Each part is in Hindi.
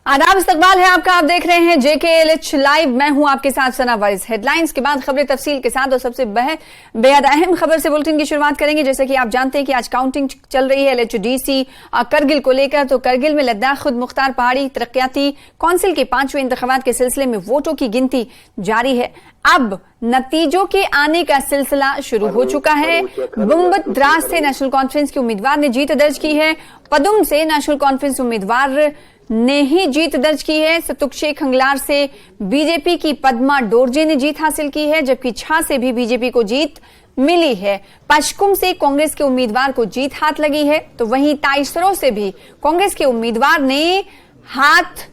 आदाब, इस्तकबाल है आपका। आप देख रहे हैं JKLH लाइव। मैं हूं आपके साथ सना वारिस। हेडलाइंस के बाद खबरें तफसील के साथ और सबसे बेहद अहम खबर से बुलेटिन की शुरुआत करेंगे। जैसे कि आप जानते हैं कि आज काउंटिंग चल रही है LHDC करगिल को लेकर। तो करगिल में लद्दाख खुद मुख्तार पहाड़ी तरक्याती कौंसिल के 5वें इंतखाबात के सिलसिले में वोटों की गिनती जारी है। अब नतीजों के आने का सिलसिला शुरू हो चुका है। बुम्बत द्रास से नेशनल कॉन्फ्रेंस के उम्मीदवार ने जीत दर्ज की है। पदुम से नेशनल कॉन्फ्रेंस उम्मीदवार ने ही जीत दर्ज की है। सतुक्षे खंगलार से बीजेपी की पद्मा डोरजे ने जीत हासिल की है, जबकि छा से भी बीजेपी को जीत मिली है। पश्कुम से कांग्रेस के उम्मीदवार को जीत हाथ लगी है। तो वहीं ताइसरो से भी कांग्रेस के उम्मीदवार ने हाथ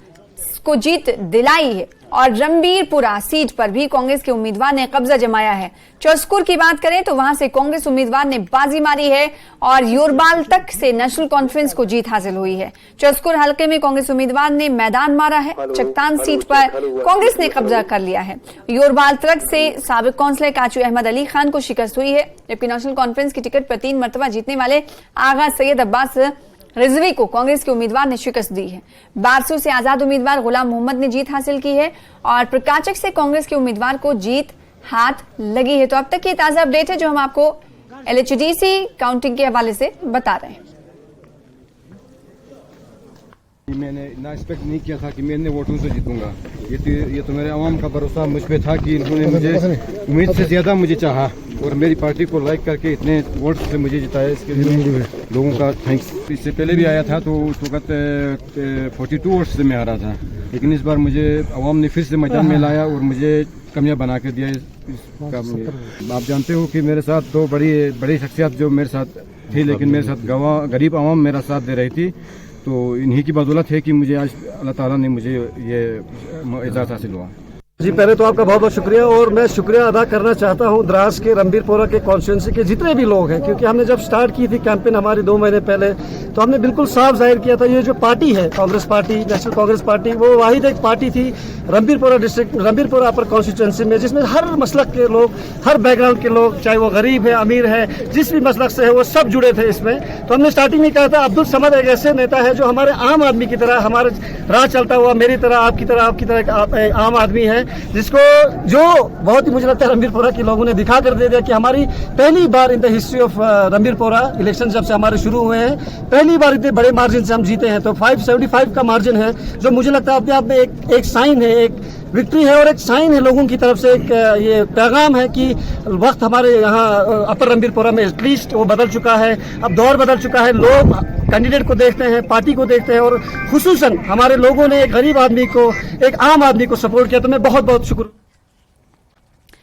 को जीत दिलाई है और रंबीरपुरा सीट पर भी कांग्रेस के उम्मीदवार ने कब्जा जमाया है। चौस्कुर की बात करें तो वहां से कांग्रेस उम्मीदवार ने बाजी मारी है और योरबाल तक से नेशनल कॉन्फ्रेंस को जीत हासिल हुई है। चौस्कुर हलके में कांग्रेस उम्मीदवार ने मैदान मारा है। चकतान सीट पर कांग्रेस ने कब्जा कर लिया है। योरबाल तक से साबिक काउंसलर काचू अहमद अली खान को शिकस्त हुई है, जबकि नेशनल कॉन्फ्रेंस की टिकट पर 3 मरतबा जीतने वाले आगा सैयद अब्बास रिजवी को कांग्रेस के उम्मीदवार ने शिकस्त दी है। बारसू से आजाद उम्मीदवार गुलाम मोहम्मद ने जीत हासिल की है और प्रकाचक से कांग्रेस के उम्मीदवार को जीत हाथ लगी है। तो अब तक की ताजा अपडेट है जो हम आपको LHDC काउंटिंग के हवाले से बता रहे हैं। मैंने इतना एक्सपेक्ट नहीं किया था कि मैं इतने वोटों से जीतूंगा। ये तो मेरे आवाम का भरोसा मुझ पे था कि इन्होंने मुझे उम्मीद से ज्यादा मुझे चाहा और मेरी पार्टी को लाइक करके इतने वोट से मुझे जिताया। इसके लिए लोगों का थैंक्स। इससे पहले भी आया था तो उस वक्त 42 वोट से मैं हारा था, लेकिन इस बार मुझे आवाम ने फिर से मैदान में लाया और मुझे कामयाब बना के दिया इस काम में। आप जानते हो कि मेरे साथ दो बड़ी शख्सियत जो मेरे साथ थी, लेकिन मेरे साथ गरीब आवाम मेरा साथ दे रही थी। तो इन्हीं की बदौलत है कि मुझे आज अल्लाह ताला ने मुझे ये एजाज़ हासिल हुआ। जी, पहले तो आपका बहुत बहुत शुक्रिया और मैं शुक्रिया अदा करना चाहता हूं द्रास के रंबीरपुरा के कॉन्स्टिट्यूंसी के जितने भी लोग हैं, क्योंकि हमने जब स्टार्ट की थी कैंपेन हमारी 2 महीने पहले, तो हमने बिल्कुल साफ जाहिर किया था ये जो पार्टी है Congress party, national Congress party, वो वाहिद एक पार्टी थी रंबीरपुरा डिस्ट्रिक्ट, रंबीरपुरा अपर कॉन्स्टिट्यूंसी में, जिसमें हर मसलक के लोग, हर बैकग्राउंड के लोग, चाहे वो गरीब है अमीर है, जिस भी मसलक से है वो सब जुड़े थे इसमें। तो हमने स्टार्टिंग में कहा था अब्दुल समद एक ऐसे नेता है जो हमारे आम आदमी की तरह, हमारे राह चलता हुआ, मेरी तरह आपकी तरह एक आम आदमी है, जिसको जो बहुत ही मुझे लगता है रंबीरपुरा के लोगों ने दिखा कर दे दिया कि हमारी पहली बार in the history of Rambirpura election जब से हमारे शुरू हुए हैं, पहली बार इतने बड़े मार्जिन से हम जीते हैं। तो 575 का मार्जिन है, जो मुझे लगता है अपने आप में एक साइन है, एक विक्ट्री है और एक साइन है लोगों की तरफ से। एक ये पैगाम है कि वक्त हमारे यहाँ अपर रंबीरपुरा में एटलीस्ट वो बदल चुका है, अब दौर बदल चुका है। लोग कैंडिडेट को देखते हैं, पार्टी को देखते हैं और खुसूसन हमारे लोगों ने एक गरीब आदमी को, एक आम आदमी को सपोर्ट किया। तो मैं बहुत बहुत शुक्र